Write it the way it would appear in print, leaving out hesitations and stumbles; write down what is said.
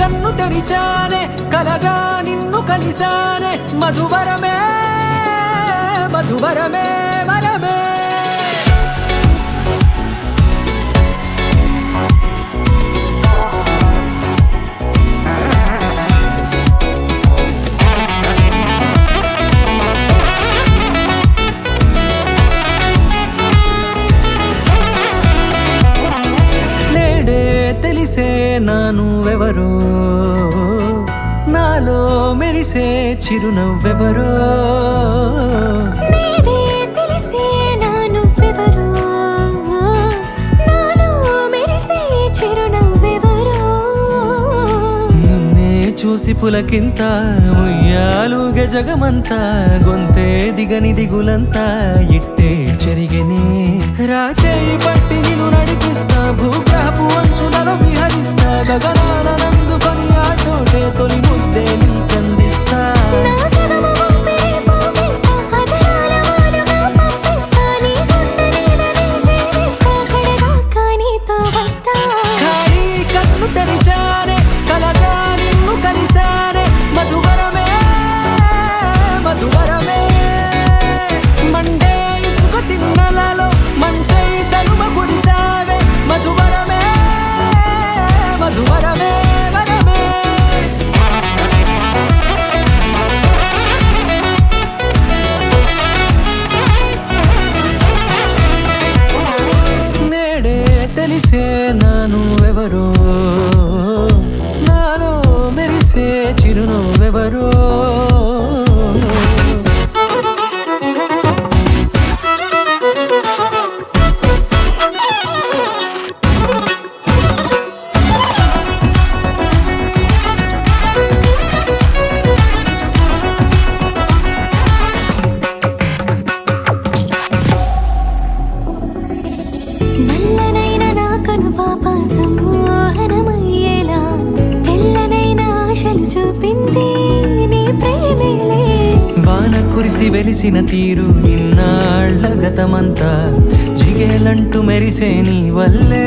కన్ను తెరిచానే కలగా నిన్ను కలిసానే మధువరమే మధువరమే వరమే తెలిసే నానువెవరో నాలో మెరిసే చిరునవ్వెవరో నేడే తెలిసే నానువెవరో నాలో మెరిసే చిరునవ్వెవరో నిన్నే చూసి పులకింత ఉయ్యాలుగే జగమంతా గొంతే దిగని దిగులంతా ఇట్టే చెరిగెనే రాచేయి పట్టి నిన్ను నడిపిస్తా భూగ్రహపు అంచులలో విహరిస్తా గగనాల నందుకొని ఆ చోటే తొలి ముద్దే నీకందిస్తా నా సగము ఊపిరి పోగిస్తా అదరాల వాలుగా పంపిస్తా నీ గుండె నీడనే చేరిస్తా కడదాకా నీతో వస్తా ఖాళీ కన్ను తెరిచానే కలగా నిన్ను కలిసానే మధువరమే మధువరమే మండే ఇసుక తిన్నలలో మంచై చలుమ కురిసావే మధువరమే మధువరమే వరమే నేడే తెలిసే నానువెవరో నాలో మెరిసే చిరునవ్వెవరో నల్లనైన నా కనుపాప సమ్మోహనమయ్యేలా తెల్లనైన ఆశలు చూపింది నీ ప్రేమేలే వాన కురిసి వెలిసిన తీరు ఇన్నాళ్ల గతమంతా జిగేలంటూ మెరిసే నీ వల్లే